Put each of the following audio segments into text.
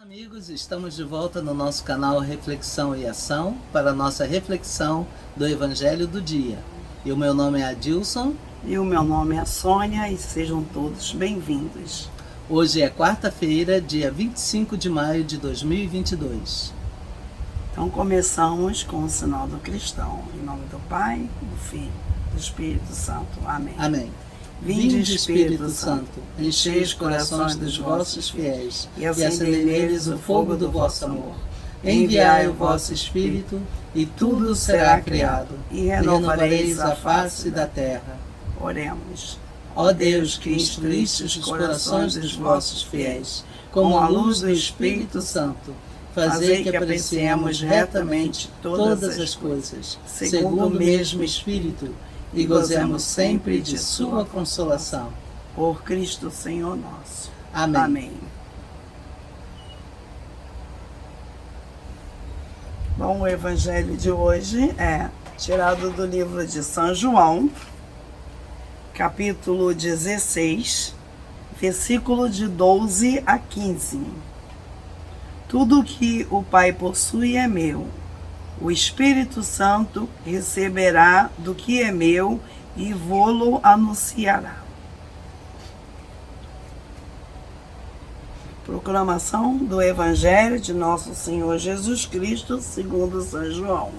Amigos, estamos de volta no nosso canal Reflexão e Ação para a nossa reflexão do Evangelho do Dia. E o meu nome é Adilson. E o meu nome é Sônia e sejam todos bem-vindos. Hoje é quarta-feira, dia 25 de maio de 2022. Então começamos com o sinal do cristão. Em nome do Pai, do Filho, do Espírito Santo. Amém. Amém. Vinde, Espírito Santo, enchei os corações dos vossos fiéis e acendei neles o fogo do vosso amor. Enviai o vosso Espírito e tudo será criado e renovareis a face da terra. Oremos. Ó Deus, que instruíste os corações dos vossos fiéis com a luz do Espírito Santo, fazei que apreciemos retamente todas as coisas, segundo o mesmo Espírito, e gozemos sempre de sua consolação. Por Cristo Senhor nosso. Amém. Amém. Bom, o evangelho de hoje é tirado do livro de São João, capítulo 16, versículo de 12 a 15. Tudo que o Pai possui é meu. O Espírito Santo receberá do que é meu e vô-lo anunciará. Proclamação do Evangelho de Nosso Senhor Jesus Cristo, segundo São João.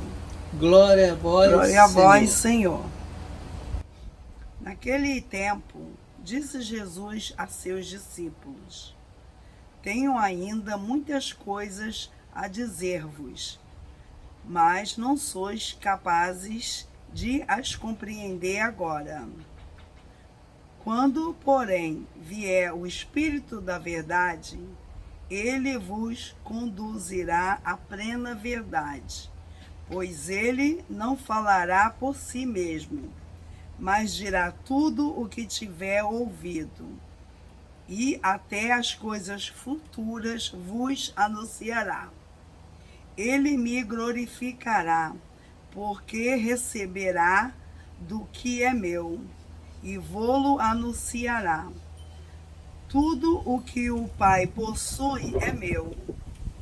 Glória a vós, Glória a vós, Senhor. Naquele tempo, disse Jesus a seus discípulos: Tenho ainda muitas coisas a dizer-vos, mas não sois capazes de as compreender agora. Quando, porém, vier o Espírito da verdade, ele vos conduzirá à plena verdade, pois ele não falará por si mesmo, mas dirá tudo o que tiver ouvido, e até as coisas futuras vos anunciará. Ele me glorificará, porque receberá do que é meu, e vô-lo anunciará. Tudo o que o Pai possui é meu.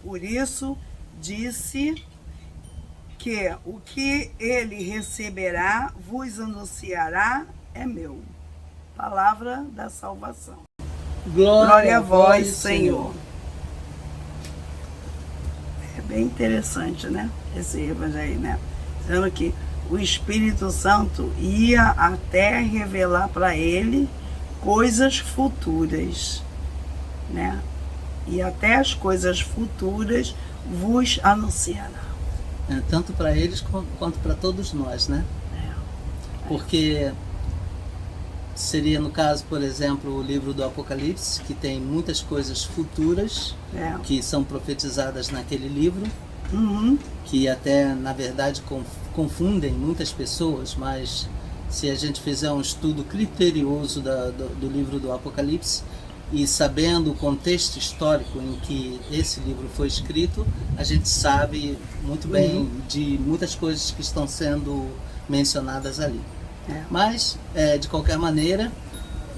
Por isso disse que o que ele receberá, vos anunciará, é meu. Palavra da salvação. Glória a vós, Senhor. É bem interessante, né? Esse evangelho, né? Dizendo que o Espírito Santo ia até revelar para ele coisas futuras, né? E até as coisas futuras vos anunciará. Tanto para eles quanto para todos nós, né? Porque seria, no caso, por exemplo, o livro do Apocalipse, que tem muitas coisas futuras que são profetizadas naquele livro, que até, na verdade, confundem muitas pessoas, mas se a gente fizer um estudo criterioso do livro do Apocalipse e sabendo o contexto histórico em que esse livro foi escrito, a gente sabe muito bem de muitas coisas que estão sendo mencionadas ali. Mas, de qualquer maneira,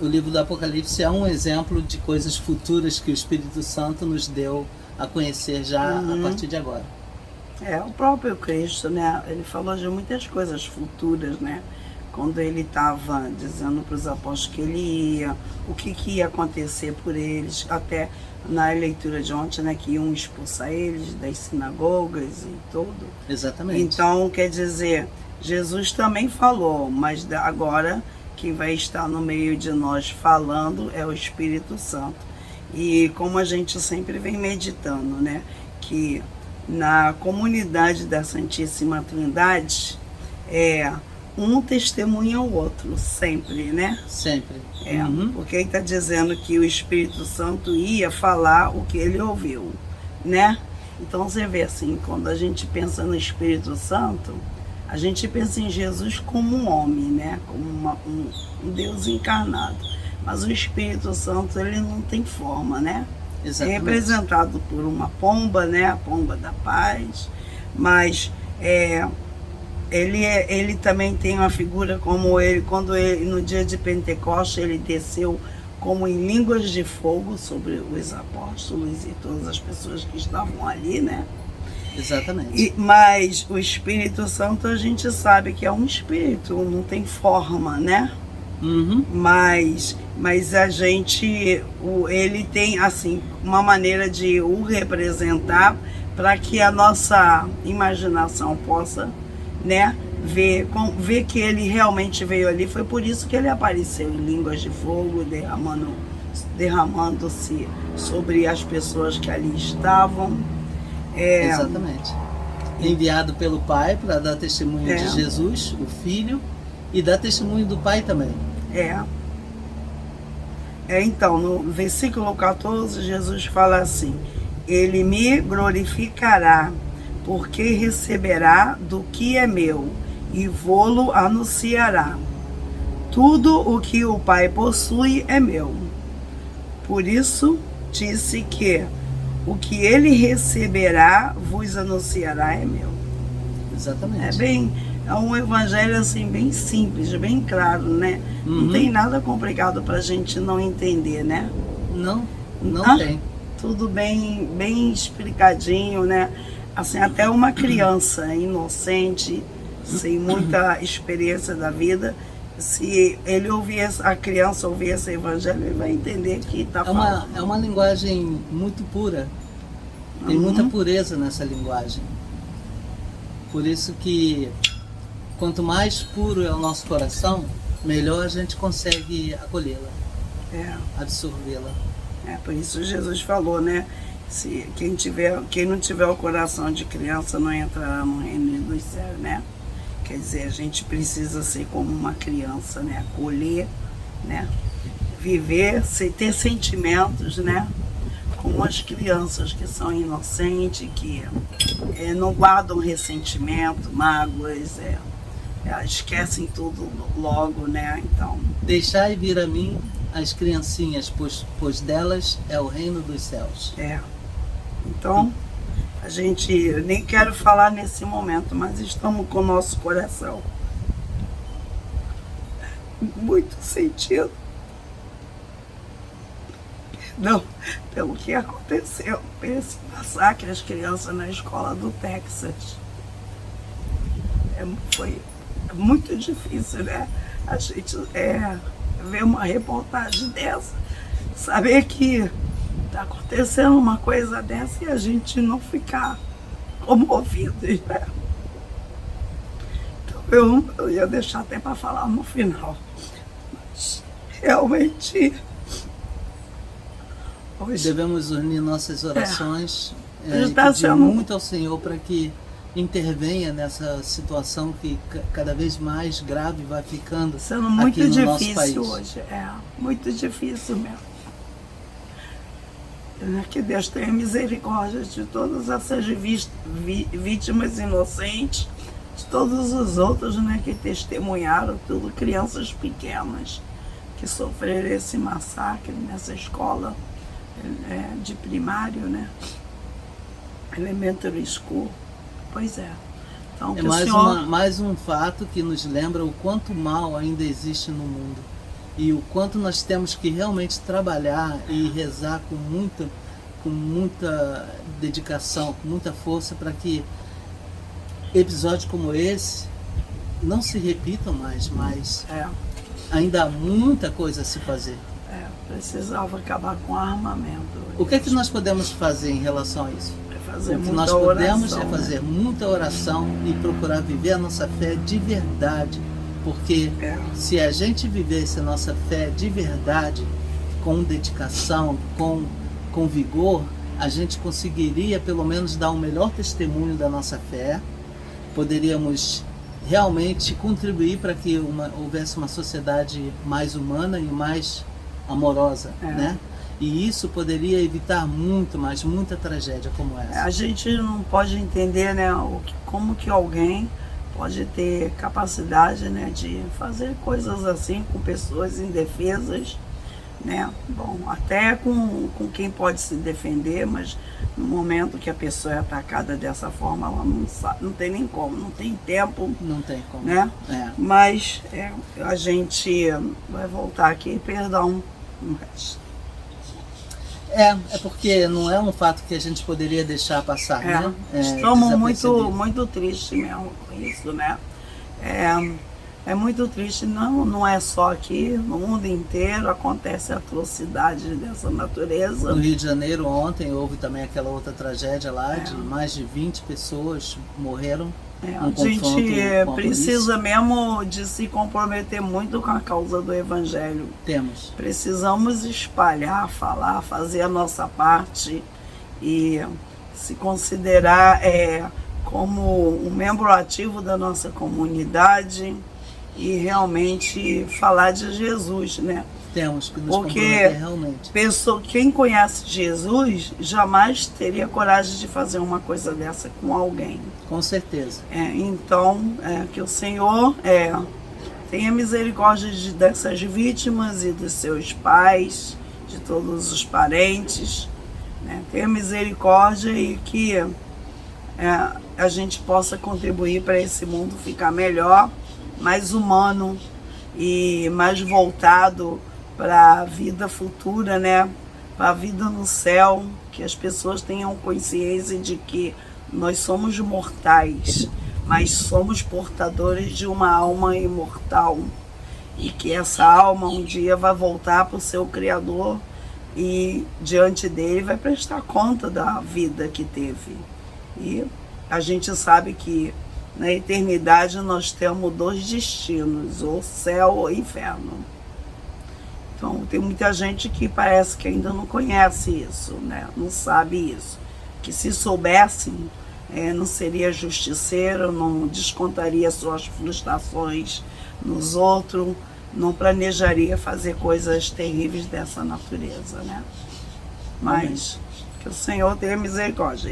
o livro do Apocalipse é um exemplo de coisas futuras que o Espírito Santo nos deu a conhecer já a partir de agora. O próprio Cristo, né? Ele falou de muitas coisas futuras, né? Quando ele estava dizendo para os apóstolos que ele ia, o que ia acontecer por eles, até na leitura de ontem, né? Que iam expulsar eles das sinagogas e tudo. Exatamente. Então, quer dizer, Jesus também falou, mas agora quem vai estar no meio de nós falando é o Espírito Santo. E como a gente sempre vem meditando, né? Que na comunidade da Santíssima Trindade, um testemunha ao outro, sempre, né? Sempre. Porque ele está dizendo que o Espírito Santo ia falar o que ele ouviu, né? Então você vê assim, quando a gente pensa no Espírito Santo, a gente pensa em Jesus como um homem, né? Como um Deus encarnado. Mas o Espírito Santo, ele não tem forma, né? Exatamente. É representado por uma pomba, né? A pomba da paz. Mas ele também tem uma figura como ele, quando ele, no dia de Pentecostes, ele desceu como em línguas de fogo sobre os apóstolos e todas as pessoas que estavam ali, né? Exatamente. Mas o Espírito Santo a gente sabe que é um espírito, não tem forma, né? Uhum. Mas a gente, ele tem assim uma maneira de o representar para que a nossa imaginação possa, né, ver que ele realmente veio ali. Foi por isso que ele apareceu em línguas de fogo, derramando-se sobre as pessoas que ali estavam. Exatamente. Enviado pelo Pai para dar testemunho de Jesus, o Filho, e dar testemunho do Pai também. Então, no versículo 14, Jesus fala assim: ele me glorificará, porque receberá do que é meu, e vô-lo anunciará. Tudo o que o Pai possui é meu. Por isso disse que o que ele receberá vos anunciará é meu. Exatamente. É um evangelho assim bem simples, bem claro, né? Não tem nada complicado para a gente não entender, né? Não tem. Tudo bem explicadinho, né? Assim, até uma criança inocente, sem muita experiência da vida, se ele a criança ouvir esse evangelho, ele vai entender que está falando. É uma linguagem muito pura. Tem muita pureza nessa linguagem. Por isso que quanto mais puro é o nosso coração, melhor a gente consegue acolhê-la, absorvê-la. Por isso Jesus falou, né? Se quem não tiver o coração de criança não entrará no reino dos céus, né? Quer dizer, a gente precisa ser como uma criança, né? Acolher, né? Viver, ter sentimentos, né? Como as crianças que são inocentes, que não guardam ressentimento, mágoas, esquecem tudo logo, né? Então, deixai vir a mim as criancinhas, pois delas é o reino dos céus. Então, a gente, eu nem quero falar nesse momento, mas estamos com o nosso coração muito sentido. Não, pelo que aconteceu, esse massacre às crianças na escola do Texas. Foi muito difícil, né? A gente ver uma reportagem dessa, saber que está acontecendo uma coisa dessa e a gente não ficar comovidos, né? Então eu ia deixar até para falar no final. Mas realmente devemos unir nossas orações e pedir muito ao Senhor para que intervenha nessa situação que cada vez mais grave vai ficando sendo muito aqui no nosso país. difícil hoje, muito difícil mesmo. Que Deus tenha misericórdia de todas essas vítimas inocentes, de todos os outros, né, que testemunharam tudo, crianças pequenas que sofreram esse massacre nessa escola de primário, né? Elementary School. Pois é. Então, mais um fato que nos lembra o quanto mal ainda existe no mundo e o quanto nós temos que realmente trabalhar e rezar com muita dedicação, com muita força para que episódios como esse não se repitam mais, mas ainda há muita coisa a se fazer. Precisava acabar com o armamento. O que é que nós podemos fazer em relação a isso? Fazer o que muita nós podemos oração, fazer muita oração e procurar viver a nossa fé de verdade, porque se a gente vivesse a nossa fé de verdade, com dedicação, com vigor, a gente conseguiria pelo menos dar um melhor testemunho da nossa fé, poderíamos realmente contribuir para que houvesse uma sociedade mais humana e mais amorosa, né? E isso poderia evitar muita tragédia como essa. A gente não pode entender, né, como que alguém pode ter capacidade, né, de fazer coisas assim com pessoas indefesas, né? Bom, até com quem pode se defender, mas no momento que a pessoa é atacada dessa forma, ela não tem nem como, não tem tempo. Não tem como. Né? Mas a gente vai voltar aqui, perdão, no resto. É porque não é um fato que a gente poderia deixar passar, né? Estamos muito tristes mesmo com isso, né? É muito triste, não é só aqui, no mundo inteiro acontece atrocidade dessa natureza. No Rio de Janeiro ontem houve também aquela outra tragédia lá, de mais de 20 pessoas morreram. A gente precisa mesmo de se comprometer muito com a causa do Evangelho. Temos. Precisamos espalhar, falar, fazer a nossa parte e se considerar como um membro ativo da nossa comunidade e realmente falar de Jesus, né? Temos que nos comprometer realmente. Quem conhece Jesus jamais teria coragem de fazer uma coisa dessa com alguém. Com certeza. Então, que o Senhor tenha misericórdia dessas vítimas e dos seus pais, de todos os parentes, né? Tenha misericórdia e que a gente possa contribuir para esse mundo ficar melhor, mais humano e mais voltado para a vida futura, né? Para a vida no céu, que as pessoas tenham consciência de que nós somos mortais, mas somos portadores de uma alma imortal e que essa alma um dia vai voltar para o seu Criador e diante dele vai prestar conta da vida que teve. E a gente sabe que na eternidade nós temos 2 destinos, ou céu ou inferno. Então tem muita gente que parece que ainda não conhece isso, né? Não sabe isso. Que se soubessem, não seria justiceiro, não descontaria suas frustrações nos outros, não planejaria fazer coisas terríveis dessa natureza, né? Mas que o Senhor tenha misericórdia.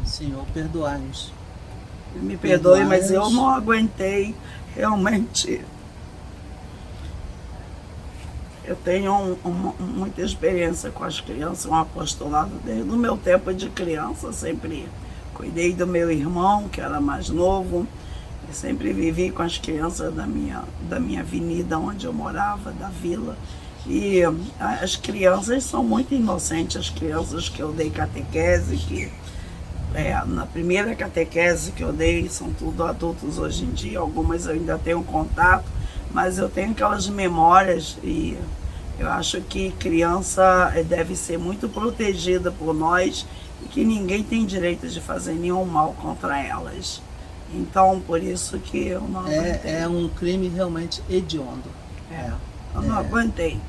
Senhor, perdoai-nos. Me perdoe, mas eu não aguentei, realmente. Eu tenho muita experiência com as crianças, um apostolado desde o meu tempo de criança, sempre cuidei do meu irmão, que era mais novo, e sempre vivi com as crianças da minha avenida, onde eu morava, da vila. E as crianças são muito inocentes, as crianças que eu dei catequese, que na primeira catequese que eu dei, são tudo adultos hoje em dia, algumas eu ainda tenho contato, mas eu tenho aquelas memórias e eu acho que criança deve ser muito protegida por nós e que ninguém tem direito de fazer nenhum mal contra elas. Então, por isso que eu não aguentei. É um crime realmente hediondo. Eu não aguentei.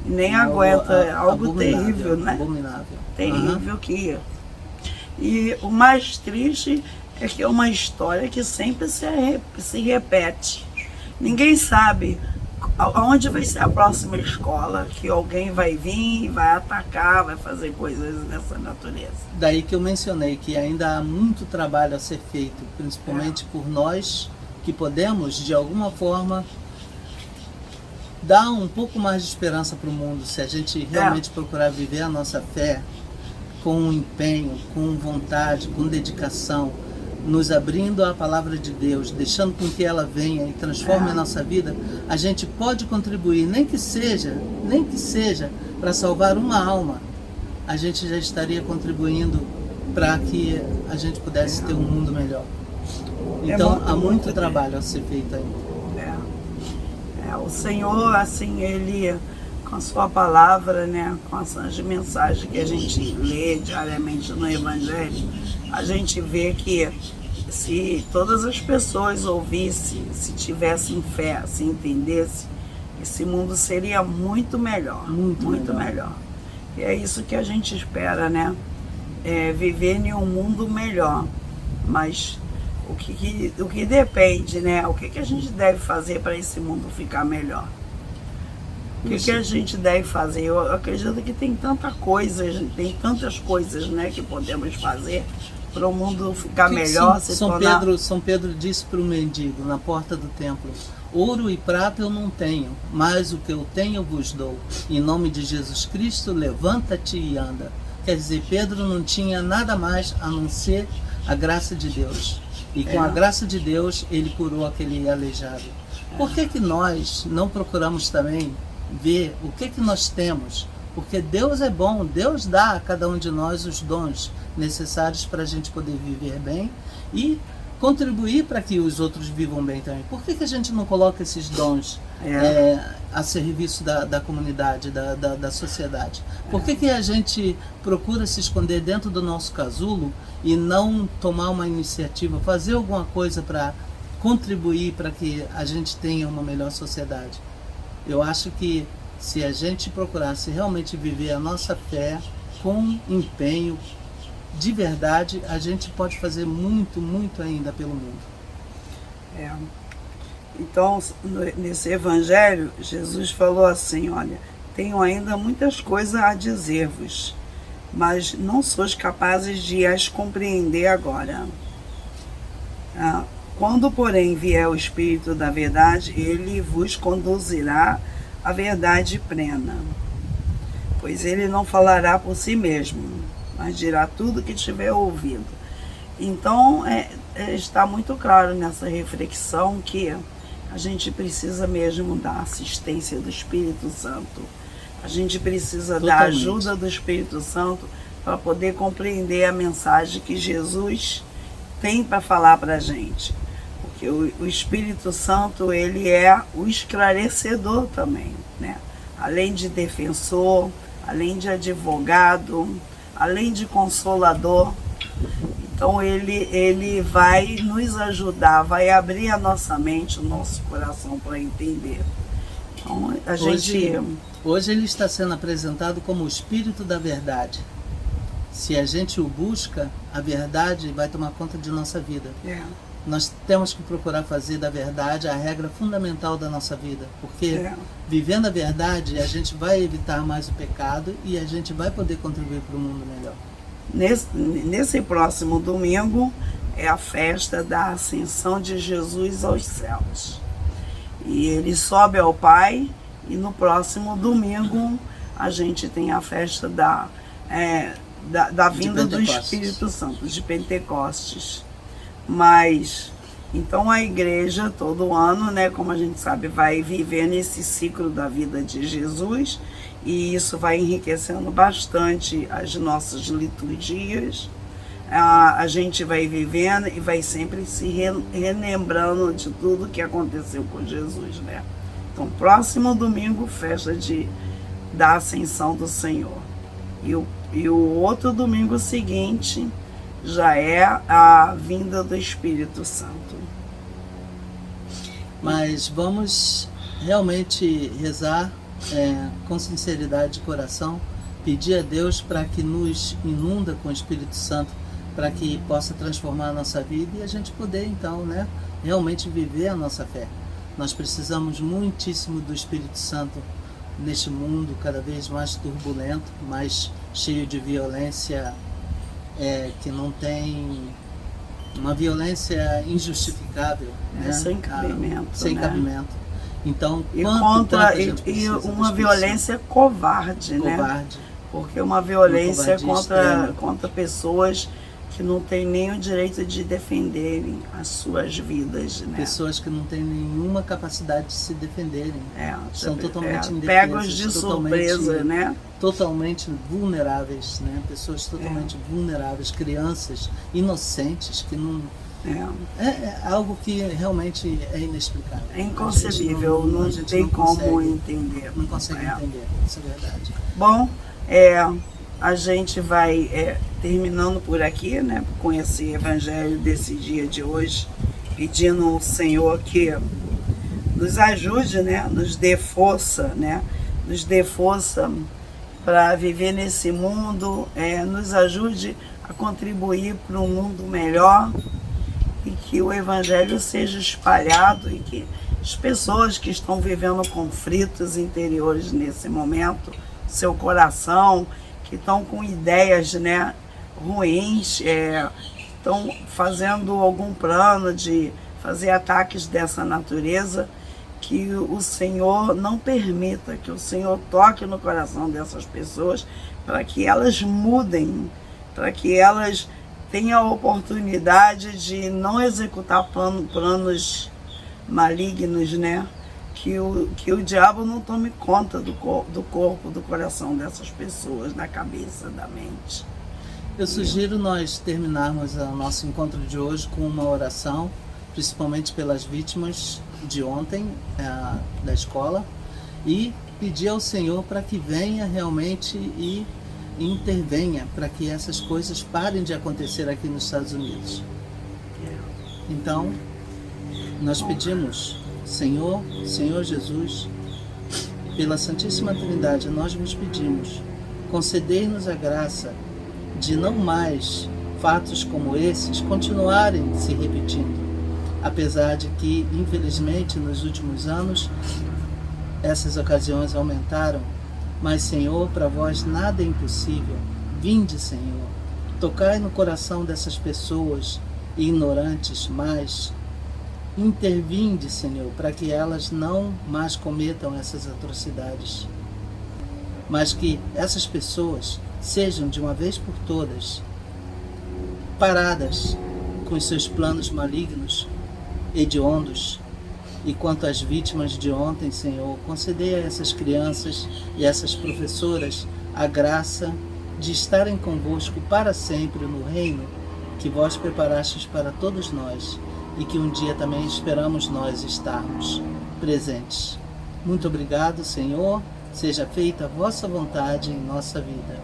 E nem aguento, é algo terrível, né? Abominável. Terrível que... E o mais triste é que é uma história que sempre se repete. Ninguém sabe aonde vai ser a próxima escola, que alguém vai vir, vai atacar, vai fazer coisas dessa natureza. Daí que eu mencionei que ainda há muito trabalho a ser feito, principalmente por nós que podemos, de alguma forma, dar um pouco mais de esperança para o mundo, se a gente realmente procurar viver a nossa fé com empenho, com vontade, com dedicação, nos abrindo à palavra de Deus, deixando com que ela venha e transforme a nossa vida, a gente pode contribuir, nem que seja para salvar uma alma, a gente já estaria contribuindo para que a gente pudesse ter um mundo melhor. Então há muito trabalho a ser feito ainda. O Senhor, assim, Ele, com a sua palavra, né, com essas mensagens que a gente lê diariamente no Evangelho, a gente vê que se todas as pessoas ouvissem, se tivessem fé, se entendessem, esse mundo seria muito melhor, muito melhor. E é isso que a gente espera, né? Viver em um mundo melhor. Mas o que depende, né? O que a gente deve fazer para esse mundo ficar melhor? O que a gente deve fazer? Eu acredito que tem tantas coisas, né, que podemos fazer para o mundo ficar melhor. São Pedro disse para o mendigo na porta do templo: ouro e prata eu não tenho, mas o que eu tenho eu vos dou. Em nome de Jesus Cristo, levanta-te e anda. Quer dizer, Pedro não tinha nada mais a não ser a graça de Deus. E com a graça de Deus, ele curou aquele aleijado. Por que nós não procuramos também ver o que nós temos, porque Deus é bom, Deus dá a cada um de nós os dons necessários para a gente poder viver bem e contribuir para que os outros vivam bem também. Por que a gente não coloca esses dons a serviço da comunidade, da sociedade? Por que a gente procura se esconder dentro do nosso casulo e não tomar uma iniciativa, fazer alguma coisa para contribuir para que a gente tenha uma melhor sociedade? Eu acho que se a gente procurasse realmente viver a nossa fé com empenho, de verdade, a gente pode fazer muito, muito ainda pelo mundo. Então, nesse evangelho, Jesus falou assim, olha, tenho ainda muitas coisas a dizer-vos, mas não sois capazes de as compreender agora. Quando, porém, vier o Espírito da verdade, ele vos conduzirá à verdade plena, pois ele não falará por si mesmo, mas dirá tudo que tiver ouvido. Então, está muito claro nessa reflexão que a gente precisa mesmo da assistência do Espírito Santo. A gente precisa da ajuda do Espírito Santo para poder compreender a mensagem que Jesus tem para falar para a gente. Porque o Espírito Santo, ele é o esclarecedor também, né? Além de defensor, além de advogado, além de consolador. Então ele vai nos ajudar, vai abrir a nossa mente, o nosso coração para entender. Então hoje ele está sendo apresentado como o Espírito da Verdade. Se a gente o busca, a verdade vai tomar conta de nossa vida. Nós temos que procurar fazer da verdade a regra fundamental da nossa vida, porque vivendo a verdade a gente vai evitar mais o pecado e a gente vai poder contribuir para um mundo melhor. Nesse próximo domingo é a festa da ascensão de Jesus aos céus. E ele sobe ao Pai, e no próximo domingo a gente tem a festa da vinda do Espírito Santo, de Pentecostes. Mas, então a igreja todo ano, né, como a gente sabe, vai viver nesse ciclo da vida de Jesus, e isso vai enriquecendo bastante as nossas liturgias. A gente vai vivendo e vai sempre se relembrando de tudo que aconteceu com Jesus, né? Então, próximo domingo, festa da Ascensão do Senhor. E o outro domingo seguinte já é a vinda do Espírito Santo. Mas vamos realmente rezar com sinceridade de coração, pedir a Deus para que nos inunda com o Espírito Santo, para que possa transformar a nossa vida e a gente poder então, né, realmente viver a nossa fé. Nós precisamos muitíssimo do Espírito Santo neste mundo cada vez mais turbulento, mais cheio de violência, que não tem uma violência injustificável, né? Sem cabimento. Sem cabimento. Então, uma violência covarde, né? Porque uma violência contra pessoas que não têm nem o direito de defenderem as suas vidas, né? Pessoas que não têm nenhuma capacidade de se defenderem. São totalmente indefesas. Pegos de surpresa, né? Totalmente vulneráveis, né? Pessoas totalmente vulneráveis, crianças inocentes que não... É algo que realmente é inexplicável. É inconcebível, não tem como entender. Não consegue entender, isso é verdade. Bom, a gente vai terminando por aqui, né, com esse evangelho desse dia de hoje, pedindo ao Senhor que nos ajude, né, nos dê força, né, nos dê força para viver nesse mundo, nos ajude a contribuir para um mundo melhor, e que o evangelho seja espalhado e que as pessoas que estão vivendo conflitos interiores nesse momento, seu coração, que estão com ideias, né, ruins, estão fazendo algum plano de fazer ataques dessa natureza, que o Senhor não permita, que o Senhor toque no coração dessas pessoas para que elas mudem, para que elas tenham a oportunidade de não executar planos malignos, né? que o diabo não tome conta do corpo, do coração dessas pessoas, da cabeça, da mente. Eu sugiro nós terminarmos o nosso encontro de hoje com uma oração, principalmente pelas vítimas de ontem da escola, e pedir ao Senhor para que venha realmente e intervenha para que essas coisas parem de acontecer aqui nos Estados Unidos. Então, nós pedimos, Senhor Jesus, pela Santíssima Trindade, nós vos pedimos, concedei-nos a graça de não mais fatos como esses continuarem se repetindo, apesar de que, infelizmente, nos últimos anos, essas ocasiões aumentaram, mas, Senhor, para vós nada é impossível. Vinde, Senhor, tocai no coração dessas pessoas ignorantes, mas intervinde, Senhor, para que elas não mais cometam essas atrocidades, mas que essas pessoas sejam, de uma vez por todas, paradas com os seus planos malignos, hediondos. E quanto às vítimas de ontem, Senhor, concedei a essas crianças e essas professoras a graça de estarem convosco para sempre no reino que vós preparastes para todos nós e que um dia também esperamos nós estarmos presentes. Muito obrigado, Senhor. Seja feita a vossa vontade em nossa vida.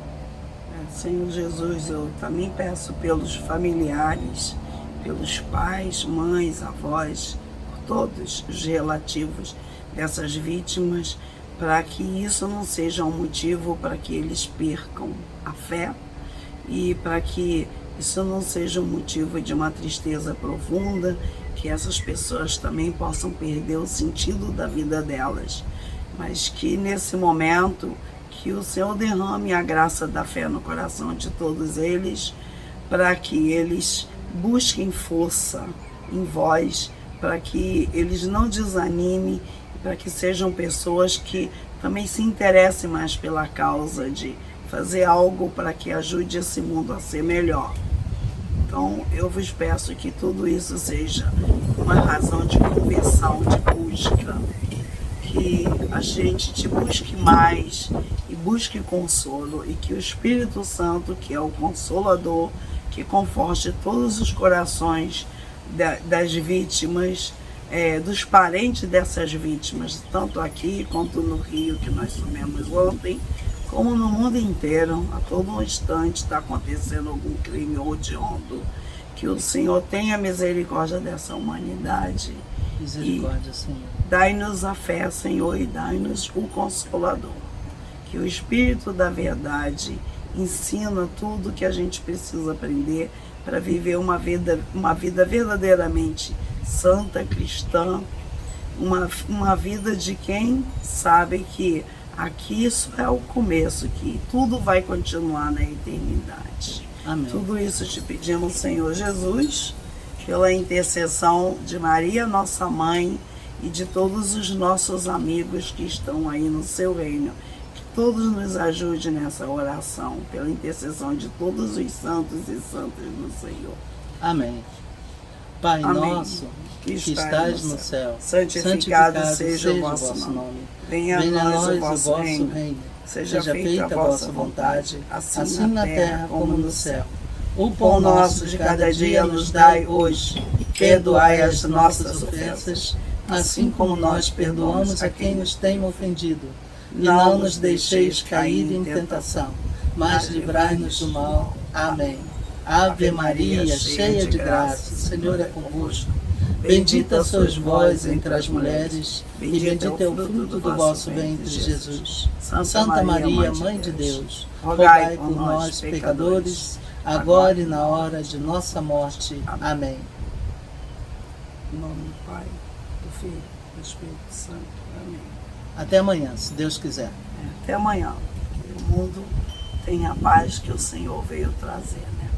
Senhor Jesus, eu também peço pelos familiares, pelos pais, mães, avós, todos os relativos dessas vítimas, para que isso não seja um motivo para que eles percam a fé e para que isso não seja um motivo de uma tristeza profunda, que essas pessoas também possam perder o sentido da vida delas, mas que nesse momento que o Senhor derrame a graça da fé no coração de todos eles, para que eles busquem força em vós, para que eles não desanimem, para que sejam pessoas que também se interessem mais pela causa de fazer algo para que ajude esse mundo a ser melhor. Então, eu vos peço que tudo isso seja uma razão de conversão, de busca, que a gente te busque mais e busque consolo, e que o Espírito Santo, que é o Consolador, que conforte todos os corações das vítimas, dos parentes dessas vítimas, tanto aqui quanto no Rio, que nós soubemos ontem, como no mundo inteiro. A todo instante está acontecendo algum crime hediondo. Que o Senhor tenha misericórdia dessa humanidade. Misericórdia, Senhor. Dai-nos a fé, Senhor, e dai-nos o Consolador. Que o Espírito da Verdade ensina tudo que a gente precisa aprender para viver uma vida verdadeiramente santa, cristã, uma vida de quem sabe que aqui isso é o começo, que tudo vai continuar na eternidade. Amém. Tudo isso te pedimos, Senhor Jesus, pela intercessão de Maria, nossa mãe, e de todos os nossos amigos que estão aí no seu reino. Que todos nos ajudem nessa oração, pela intercessão de todos os santos e santas do Senhor. Amém. Pai Amém. Nosso, que estás no céu, santificado seja o vosso nome. Venha a nós o vosso reino. Seja feita a vossa vontade, assim na terra como no céu. O pão nosso de cada dia nos dai hoje. Perdoai as nossas ofensas, assim como nós perdoamos a quem nos tem ofendido. E não nos deixeis cair em tentação, mas livrai-nos do mal. Amém. Ave Maria, cheia de graça, o Senhor é convosco. Bendita sois vós entre as mulheres, e bendito é o fruto do vosso ventre, Jesus. Santa Maria, Mãe de Deus, rogai por nós, pecadores, agora e na hora de nossa morte. Amém. Em nome do Pai, do Filho e do Espírito Santo. Amém. Até amanhã, se Deus quiser. Até amanhã. Que o mundo tenha a paz que o Senhor veio trazer, né?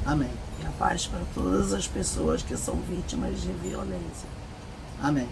Amém. E a paz para todas as pessoas que são vítimas de violência. Amém.